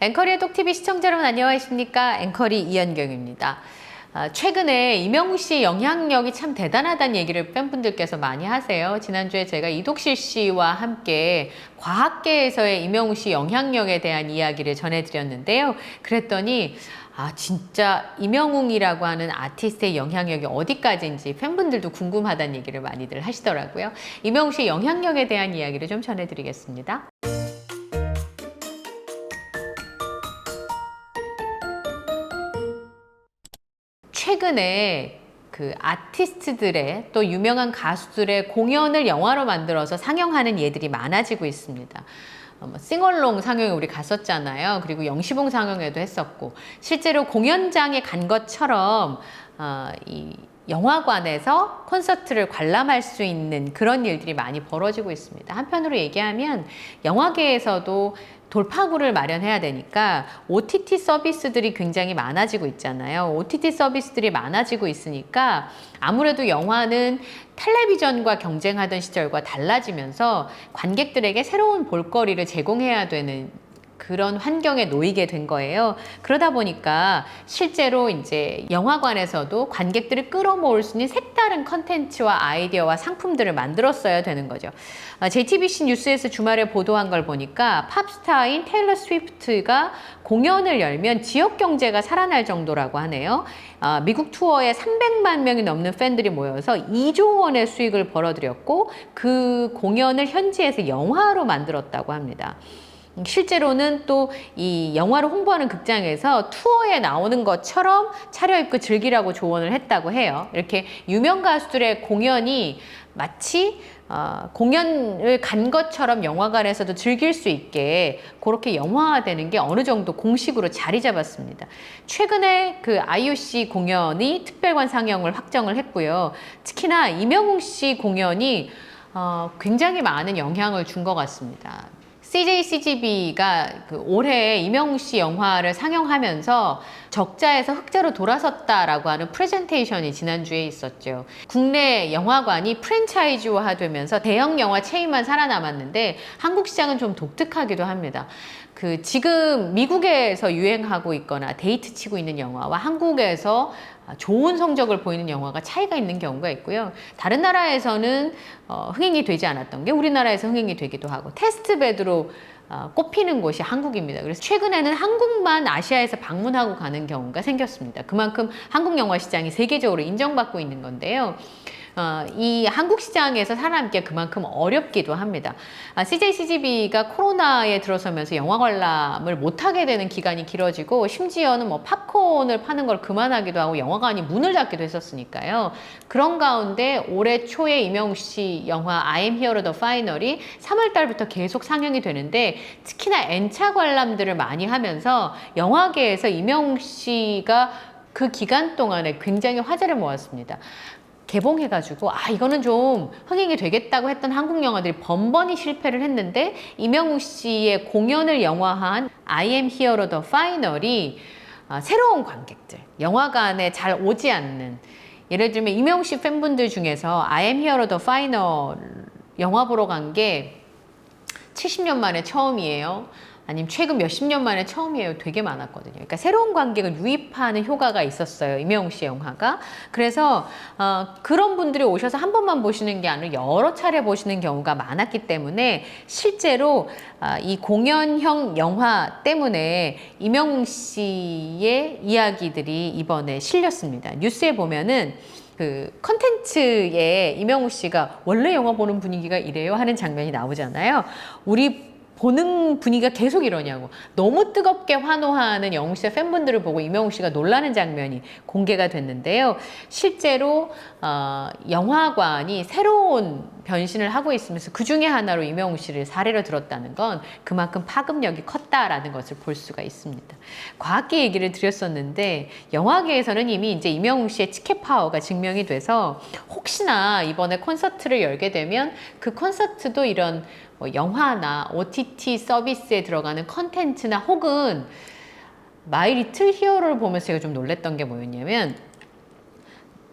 앵커리의 똑TV 시청자 여러분 안녕하십니까? 앵커리 이현경입니다. 최근에 이명웅 씨의 영향력이 참 대단하다는 얘기를 팬분들께서 많이 하세요. 지난주에 제가 이독실 씨와 함께 과학계에서의 이명웅 씨 영향력에 대한 이야기를 전해드렸는데요. 그랬더니 진짜 이명웅이라고 하는 아티스트의 영향력이 어디까지인지 팬분들도 궁금하다는 얘기를 많이들 하시더라고요. 이명웅 씨의 영향력에 대한 이야기를 좀 전해드리겠습니다. 최근에 그 아티스트들의 또 유명한 가수들의 공연을 영화로 만들어서 상영하는 예들이 많아지고 있습니다. 싱얼롱 상영에 우리 갔었잖아요. 그리고 영시봉 상영회도 했었고 실제로 공연장에 간 것처럼 이 영화관에서 콘서트를 관람할 수 있는 그런 일들이 많이 벌어지고 있습니다. 한편으로 얘기하면 영화계에서도 돌파구를 마련해야 되니까 OTT 서비스들이 굉장히 많아지고 있잖아요. OTT 서비스들이 많아지고 있으니까 아무래도 영화는 텔레비전과 경쟁하던 시절과 달라지면서 관객들에게 새로운 볼거리를 제공해야 되는 그런 환경에 놓이게 된 거예요. 그러다 보니까 실제로 이제 영화관에서도 관객들을 끌어모을 수 있는 색다른 컨텐츠와 아이디어와 상품들을 만들었어야 되는 거죠. JTBC 뉴스에서 주말에 보도한 걸 보니까 팝스타인 테일러 스위프트가 공연을 열면 지역 경제가 살아날 정도라고 하네요. 미국 투어에 300만 명이 넘는 팬들이 모여서 2조 원의 수익을 벌어들였고 그 공연을 현지에서 영화로 만들었다고 합니다. 실제로는 또 이 영화를 홍보하는 극장에서 투어에 나오는 것처럼 차려입고 즐기라고 조언을 했다고 해요. 이렇게 유명 가수들의 공연이 마치 공연을 간 것처럼 영화관에서도 즐길 수 있게 그렇게 영화화되는 게 어느 정도 공식으로 자리 잡았습니다. 최근에 그 IUC 공연이 특별관 상영을 확정을 했고요. 특히나 이명웅 씨 공연이 굉장히 많은 영향을 준 것 같습니다. CJCGV가 올해 이명웅 씨 영화를 상영하면서 적자에서 흑자로 돌아섰다라고 하는 프레젠테이션이 지난주에 있었죠. 국내 영화관이 프랜차이즈화 되면서 대형 영화 체인만 살아남았는데 한국 시장은 좀 독특하기도 합니다. 지금 미국에서 유행하고 있거나 데이트 치고 있는 영화와 한국에서 좋은 성적을 보이는 영화가 차이가 있는 경우가 있고요. 다른 나라에서는 흥행이 되지 않았던 게 우리나라에서 흥행이 되기도 하고 테스트베드로 꼽히는 곳이 한국입니다. 그래서 최근에는 한국만 아시아에서 방문하고 가는 경우가 생겼습니다. 그만큼 한국 영화 시장이 세계적으로 인정받고 있는 건데요. 이 한국 시장에서 살아남기가 그만큼 어렵기도 합니다. CJCGV가 코로나에 들어서면서 영화 관람을 못하게 되는 기간이 길어지고 심지어는 뭐 팝콘을 파는 걸 그만하기도 하고 영화관이 문을 닫기도 했었으니까요. 그런 가운데 올해 초에 이명웅 씨 영화 I am Hero the Final이 3월 달부터 계속 상영이 되는데 특히나 N차 관람들을 많이 하면서 영화계에서 이명웅 씨가 그 기간 동안에 굉장히 화제를 모았습니다. 개봉해가지고 이거는 좀 흥행이 되겠다고 했던 한국 영화들이 번번이 실패를 했는데 이명웅 씨의 공연을 영화한 I am Hero the Final이 새로운 관객들, 영화관에 잘 오지 않는 예를 들면 이명웅 씨 팬분들 중에서 I am Hero the Final 영화 보러 간 게 70년 만에 처음이에요. 아니면 최근 몇십 년 만에 처음이에요. 되게 많았거든요. 그러니까 새로운 관객을 유입하는 효과가 있었어요. 이명웅 씨 영화가. 그래서 그런 분들이 오셔서 한 번만 보시는 게 아니라 여러 차례 보시는 경우가 많았기 때문에 실제로 이 공연형 영화 때문에 이명웅 씨의 이야기들이 이번에 실렸습니다. 뉴스에 보면은 컨텐츠에 이명웅 씨가 원래 영화 보는 분위기가 이래요 하는 장면이 나오잖아요. 우리 보는 분위기가 계속 이러냐고 너무 뜨겁게 환호하는 영웅 씨의 팬분들을 보고 이명웅 씨가 놀라는 장면이 공개가 됐는데요. 실제로 영화관이 새로운 변신을 하고 있으면서 그 중에 하나로 이명웅 씨를 사례로 들었다는 건 그만큼 파급력이 컸다라는 것을 볼 수가 있습니다. 과학계 얘기를 드렸었는데 영화계에서는 이미 이제 이명웅 씨의 티켓 파워가 증명이 돼서 혹시나 이번에 콘서트를 열게 되면 그 콘서트도 이런 영화나 OTT 서비스에 들어가는 컨텐츠나 혹은 마이 리틀 히어로를 보면서 제가 좀 놀랬던 게 뭐였냐면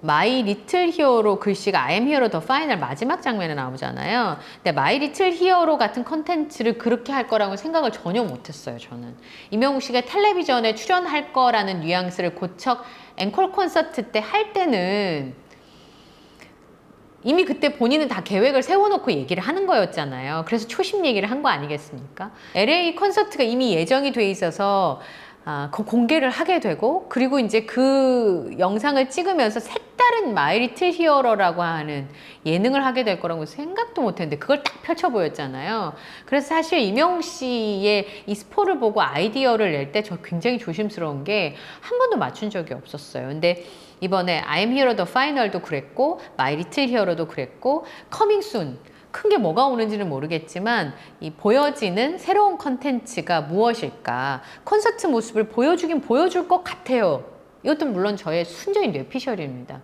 마이 리틀 히어로 글씨가 I am hero the final 마지막 장면에 나오잖아요. 근데 마이 리틀 히어로 같은 컨텐츠를 그렇게 할 거라고 생각을 전혀 못했어요, 저는. 이명웅 씨가 텔레비전에 출연할 거라는 뉘앙스를 고척 앵콜 콘서트 때 할 때는 이미 그때 본인은 다 계획을 세워놓고 얘기를 하는 거였잖아요. 그래서 초심 얘기를 한 거 아니겠습니까? LA 콘서트가 이미 예정이 돼 있어서 그 공개를 하게 되고, 그리고 이제 그 영상을 찍으면서 색다른 마이 리틀 히어로라고 하는 예능을 하게 될 거라고 생각도 못 했는데 그걸 딱 펼쳐 보였잖아요. 그래서 사실 이명웅 씨의 이 스포를 보고 아이디어를 낼 때 저 굉장히 조심스러운 게 한 번도 맞춘 적이 없었어요. 근데 이번에 I am hero the final도 그랬고, 마이 리틀 히어로도 그랬고, coming soon 큰 게 뭐가 오는지는 모르겠지만 이 보여지는 새로운 컨텐츠가 무엇일까, 콘서트 모습을 보여주긴 보여줄 것 같아요. 이것도 물론 저의 순전히 뇌피셜입니다.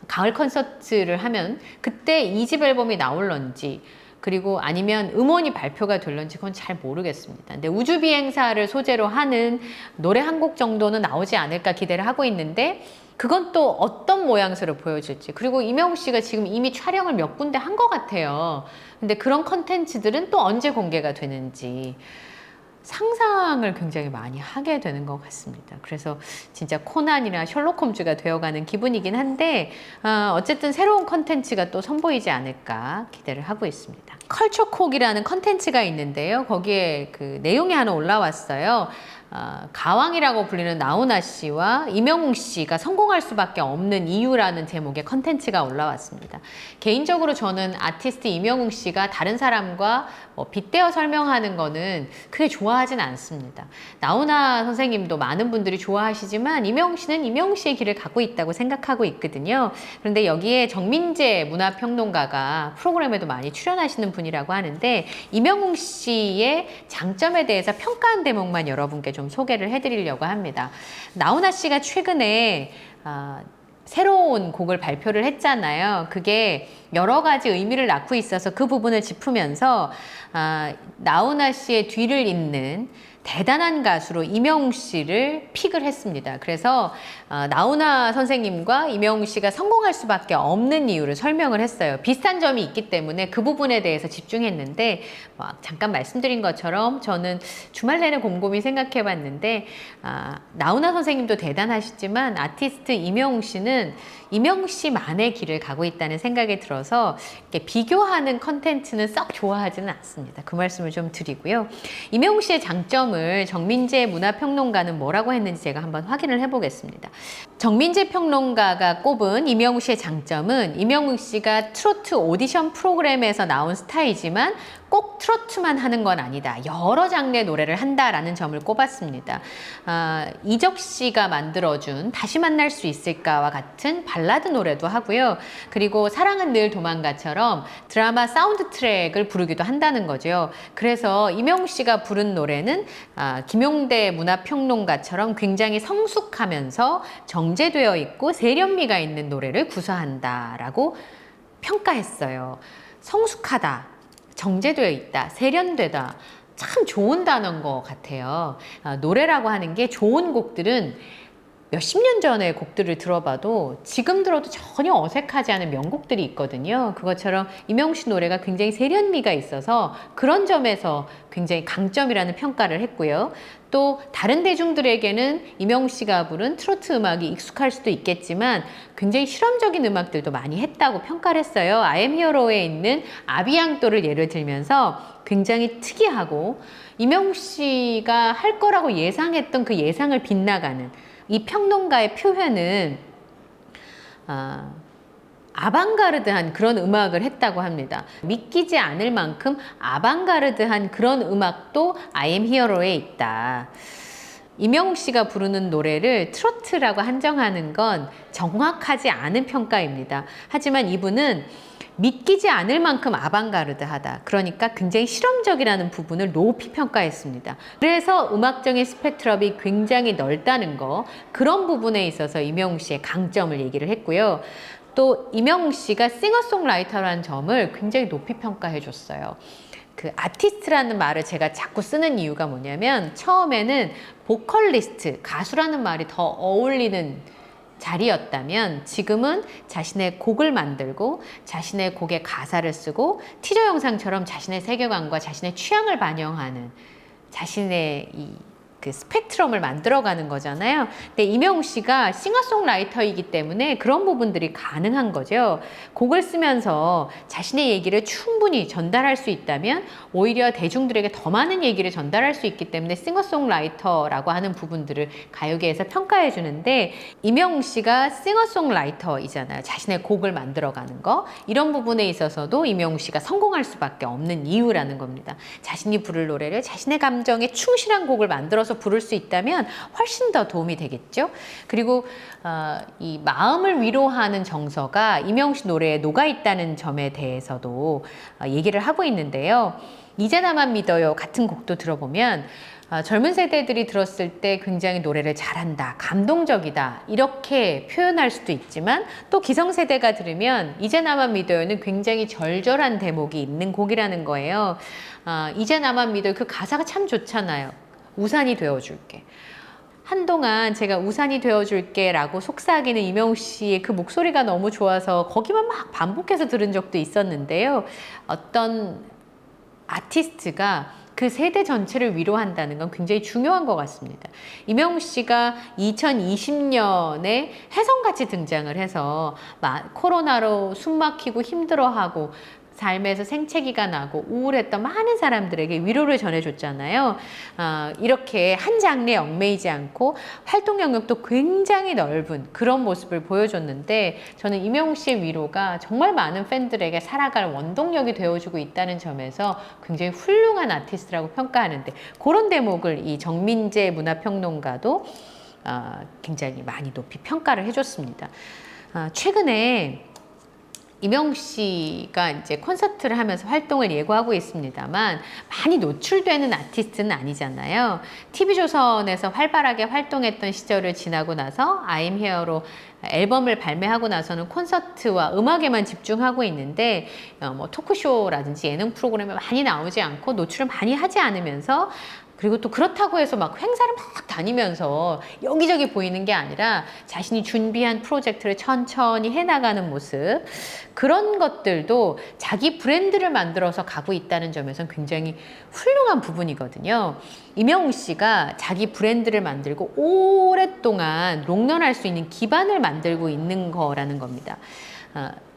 가을 콘서트를 하면 그때 2집 앨범이 나올런지, 그리고 아니면 음원이 발표가 될런지 그건 잘 모르겠습니다. 근데 우주비행사를 소재로 하는 노래 한 곡 정도는 나오지 않을까 기대를 하고 있는데, 그건 또 어떤 모양새로 보여줄지, 그리고 이명웅 씨가 지금 이미 촬영을 몇 군데 한 것 같아요. 근데 그런 컨텐츠들은 또 언제 공개가 되는지 상상을 굉장히 많이 하게 되는 것 같습니다. 그래서 진짜 코난이나 셜록 홈즈가 되어가는 기분이긴 한데, 어쨌든 새로운 컨텐츠가 또 선보이지 않을까 기대를 하고 있습니다. 컬처콕이라는 컨텐츠가 있는데요. 거기에 그 내용이 하나 올라왔어요. 가왕이라고 불리는 나훈아 씨와 이명웅 씨가 성공할 수밖에 없는 이유라는 제목의 컨텐츠가 올라왔습니다. 개인적으로 저는 아티스트 이명웅 씨가 다른 사람과 빗대어 설명하는 거는 크게 좋아하진 않습니다. 나훈아 선생님도 많은 분들이 좋아하시지만 이명웅 씨는 이명웅 씨의 길을 가고 있다고 생각하고 있거든요. 그런데 여기에 정민재 문화평론가가 프로그램에도 많이 출연하시는 분이라고 하는데, 이명웅 씨의 장점에 대해서 평가한 대목만 여러분께 좀 소개를 해드리려고 합니다. 나훈아 씨가 최근에 새로운 곡을 발표를 했잖아요. 그게 여러 가지 의미를 낳고 있어서 그 부분을 짚으면서 나훈아 씨의 뒤를 잇는 대단한 가수로 이명웅 씨를 픽을 했습니다. 그래서 나훈아 선생님과 이명웅 씨가 성공할 수밖에 없는 이유를 설명을 했어요. 비슷한 점이 있기 때문에 그 부분에 대해서 집중했는데, 잠깐 말씀드린 것처럼 저는 주말 내내 곰곰이 생각해 봤는데, 나훈아 선생님도 대단하시지만 아티스트 이명웅 씨는 이명웅 씨만의 길을 가고 있다는 생각이 들어서 이렇게 비교하는 컨텐츠는 썩 좋아하지는 않습니다. 그 말씀을 좀 드리고요. 이명웅 씨의 장점을 정민재 문화평론가는 뭐라고 했는지 제가 한번 확인을 해보겠습니다. 정민재 평론가가 꼽은 이명웅 씨의 장점은, 이명웅 씨가 트로트 오디션 프로그램에서 나온 스타이지만 꼭 트로트만 하는 건 아니다. 여러 장르의 노래를 한다라는 점을 꼽았습니다. 이적 씨가 만들어준 다시 만날 수 있을까와 같은 발라드 노래도 하고요. 그리고 사랑은 늘 도망가처럼 드라마 사운드 트랙을 부르기도 한다는 거죠. 그래서 이명웅 씨가 부른 노래는 김용대 문화평론가처럼 굉장히 성숙하면서 정제되어 있고 세련미가 있는 노래를 구사한다라고 평가했어요. 성숙하다, 정제되어 있다, 세련되다, 참 좋은 단어인 것 같아요. 노래라고 하는 게 좋은 곡들은 몇십 년 전의 곡들을 들어봐도 지금 들어도 전혀 어색하지 않은 명곡들이 있거든요. 그것처럼 이명웅 씨 노래가 굉장히 세련미가 있어서 그런 점에서 굉장히 강점이라는 평가를 했고요. 또 다른 대중들에게는 이명웅 씨가 부른 트로트 음악이 익숙할 수도 있겠지만 굉장히 실험적인 음악들도 많이 했다고 평가를 했어요. I am hero에 있는 아비앙또를 예를 들면서 굉장히 특이하고 이명웅 씨가 할 거라고 예상했던 그 예상을 빗나가는 이 평론가의 표현은 아방가르드한 그런 음악을 했다고 합니다. 믿기지 않을 만큼 아방가르드한 그런 음악도 I am hero에 있다. 이명웅 씨가 부르는 노래를 트로트라고 한정하는 건 정확하지 않은 평가입니다. 하지만 이분은 믿기지 않을 만큼 아방가르드하다. 그러니까 굉장히 실험적이라는 부분을 높이 평가했습니다. 그래서 음악적인 스펙트럼이 굉장히 넓다는 거, 그런 부분에 있어서 이명웅 씨의 강점을 얘기를 했고요. 또 이명웅 씨가 싱어송라이터라는 점을 굉장히 높이 평가해 줬어요. 그 아티스트라는 말을 제가 자꾸 쓰는 이유가 뭐냐면, 처음에는 보컬리스트, 가수라는 말이 더 어울리는 자리였다면 지금은 자신의 곡을 만들고 자신의 곡에 가사를 쓰고 티저 영상처럼 자신의 세계관과 자신의 취향을 반영하는 자신의 그 스펙트럼을 만들어가는 거잖아요. 근데 임영웅 씨가 싱어송라이터이기 때문에 그런 부분들이 가능한 거죠. 곡을 쓰면서 자신의 얘기를 충분히 전달할 수 있다면 오히려 대중들에게 더 많은 얘기를 전달할 수 있기 때문에 싱어송라이터라고 하는 부분들을 가요계에서 평가해 주는데, 임영웅 씨가 싱어송라이터이잖아요. 자신의 곡을 만들어가는 거. 이런 부분에 있어서도 임영웅 씨가 성공할 수밖에 없는 이유라는 겁니다. 자신이 부를 노래를 자신의 감정에 충실한 곡을 만들어서 부를 수 있다면 훨씬 더 도움이 되겠죠. 그리고 이 마음을 위로하는 정서가 임영웅 씨 노래에 녹아있다는 점에 대해서도 얘기를 하고 있는데요. 이제 나만 믿어요 같은 곡도 들어보면 젊은 세대들이 들었을 때 굉장히 노래를 잘한다, 감동적이다 이렇게 표현할 수도 있지만, 또 기성세대가 들으면 이제 나만 믿어요는 굉장히 절절한 대목이 있는 곡이라는 거예요. 이제 나만 믿어요, 그 가사가 참 좋잖아요. 우산이 되어줄게. 한동안 제가 우산이 되어줄게 라고 속삭이는 임영웅 씨의 그 목소리가 너무 좋아서 거기만 막 반복해서 들은 적도 있었는데요. 어떤 아티스트가 그 세대 전체를 위로한다는 건 굉장히 중요한 것 같습니다. 임영웅 씨가 2020년에 혜성같이 등장을 해서 코로나로 숨 막히고 힘들어하고 삶에서 생채기가 나고 우울했던 많은 사람들에게 위로를 전해줬잖아요. 이렇게 한 장르에 얽매이지 않고 활동 영역도 굉장히 넓은 그런 모습을 보여줬는데, 저는 임영웅 씨의 위로가 정말 많은 팬들에게 살아갈 원동력이 되어주고 있다는 점에서 굉장히 훌륭한 아티스트라고 평가하는데, 그런 대목을 이 정민재 문화평론가도 굉장히 많이 높이 평가를 해줬습니다. 최근에 임영웅 씨가 이제 콘서트를 하면서 활동을 예고하고 있습니다만 많이 노출되는 아티스트는 아니잖아요. TV조선에서 활발하게 활동했던 시절을 지나고 나서 I'm Here로 앨범을 발매하고 나서는 콘서트와 음악에만 집중하고 있는데, 뭐 토크쇼라든지 예능 프로그램에 많이 나오지 않고 노출을 많이 하지 않으면서, 그리고 또 그렇다고 해서 막 행사를 막 다니면서 여기저기 보이는 게 아니라 자신이 준비한 프로젝트를 천천히 해나가는 모습, 그런 것들도 자기 브랜드를 만들어서 가고 있다는 점에서는 굉장히 훌륭한 부분이거든요. 임영웅 씨가 자기 브랜드를 만들고 오랫동안 롱런할 수 있는 기반을 만들고 있는 거라는 겁니다.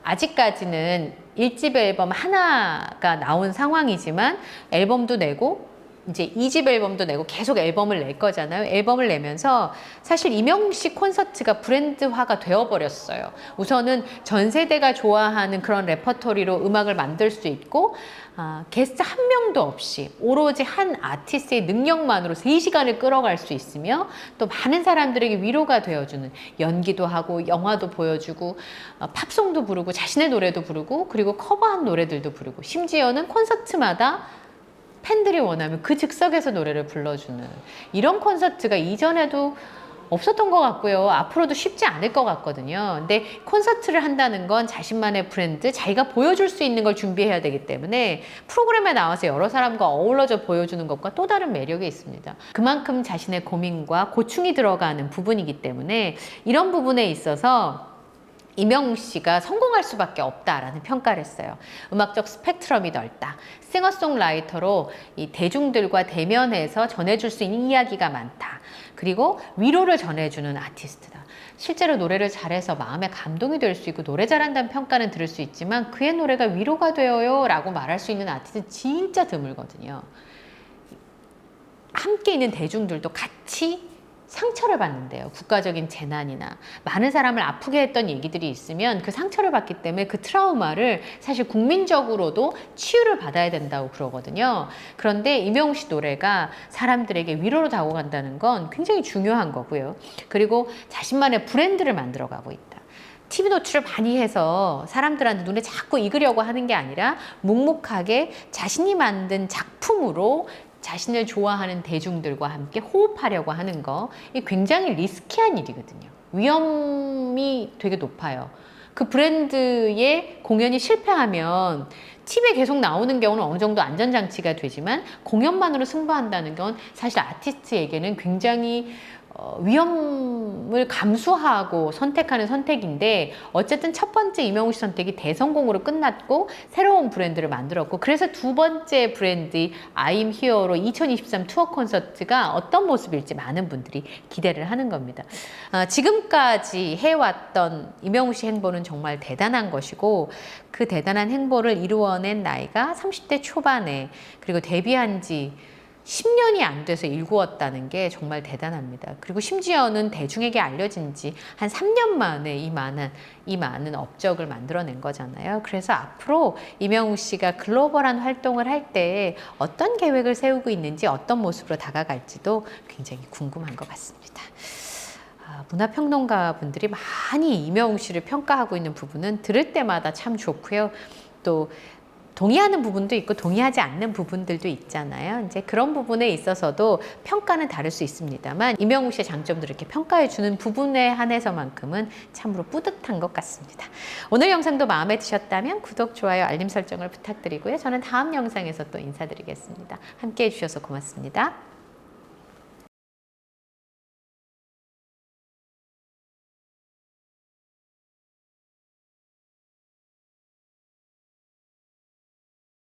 아직까지는 1집 앨범 하나가 나온 상황이지만 앨범도 내고 이제 2집 앨범도 내고 계속 앨범을 낼 거잖아요. 앨범을 내면서 사실 임영웅 씨 콘서트가 브랜드화가 되어버렸어요. 우선은 전 세대가 좋아하는 그런 레퍼토리로 음악을 만들 수 있고, 게스트 한 명도 없이 오로지 한 아티스트의 능력만으로 3시간을 끌어갈 수 있으며, 또 많은 사람들에게 위로가 되어주는, 연기도 하고 영화도 보여주고 팝송도 부르고 자신의 노래도 부르고 그리고 커버한 노래들도 부르고, 심지어는 콘서트마다 팬들이 원하면 그 즉석에서 노래를 불러주는 이런 콘서트가 이전에도 없었던 것 같고요. 앞으로도 쉽지 않을 것 같거든요. 근데 콘서트를 한다는 건 자신만의 브랜드, 자기가 보여줄 수 있는 걸 준비해야 되기 때문에 프로그램에 나와서 여러 사람과 어우러져 보여주는 것과 또 다른 매력이 있습니다. 그만큼 자신의 고민과 고충이 들어가는 부분이기 때문에 이런 부분에 있어서 임영웅 씨가 성공할 수밖에 없다라는 평가를 했어요. 음악적 스펙트럼이 넓다. 싱어송라이터로 이 대중들과 대면해서 전해줄 수 있는 이야기가 많다. 그리고 위로를 전해주는 아티스트다. 실제로 노래를 잘해서 마음에 감동이 될 수 있고 노래 잘한다는 평가는 들을 수 있지만 그의 노래가 위로가 되어요 라고 말할 수 있는 아티스트는 진짜 드물거든요. 함께 있는 대중들도 같이 상처를 받는데요. 국가적인 재난이나 많은 사람을 아프게 했던 얘기들이 있으면 그 상처를 받기 때문에 그 트라우마를 사실 국민적으로도 치유를 받아야 된다고 그러거든요. 그런데 임영웅 씨 노래가 사람들에게 위로로 다가간다는 건 굉장히 중요한 거고요. 그리고 자신만의 브랜드를 만들어가고 있다. TV 노출을 많이 해서 사람들한테 눈에 자꾸 익으려고 하는 게 아니라 묵묵하게 자신이 만든 작품으로 자신을 좋아하는 대중들과 함께 호흡하려고 하는 거, 이 굉장히 리스키한 일이거든요. 위험이 되게 높아요. 그 브랜드의 공연이 실패하면 TV에 계속 나오는 경우는 어느 정도 안전장치가 되지만 공연만으로 승부한다는 건 사실 아티스트에게는 굉장히 위험을 감수하고 선택하는 선택인데 어쨌든 첫 번째 이명웅 씨 선택이 대성공으로 끝났고 새로운 브랜드를 만들었고 그래서 두 번째 브랜드 I'm Here로 2023 투어 콘서트가 어떤 모습일지 많은 분들이 기대를 하는 겁니다. 지금까지 해왔던 이명웅 씨 행보는 정말 대단한 것이고 그 대단한 행보를 이루어낸 나이가 30대 초반에 그리고 데뷔한 지 10년이 안 돼서 일구었다는 게 정말 대단합니다. 그리고 심지어는 대중에게 알려진 지 한 3년 만에 이 많은 업적을 만들어낸 거잖아요. 그래서 앞으로 이명웅 씨가 글로벌한 활동을 할 때 어떤 계획을 세우고 있는지 어떤 모습으로 다가갈지도 굉장히 궁금한 것 같습니다. 문화평론가 분들이 많이 이명웅 씨를 평가하고 있는 부분은 들을 때마다 참 좋고요. 또 동의하는 부분도 있고 동의하지 않는 부분들도 있잖아요. 이제 그런 부분에 있어서도 평가는 다를 수 있습니다만 이명웅 씨의 장점들을 이렇게 평가해 주는 부분에 한해서만큼은 참으로 뿌듯한 것 같습니다. 오늘 영상도 마음에 드셨다면 구독, 좋아요, 알림 설정을 부탁드리고요. 저는 다음 영상에서 또 인사드리겠습니다. 함께 해주셔서 고맙습니다.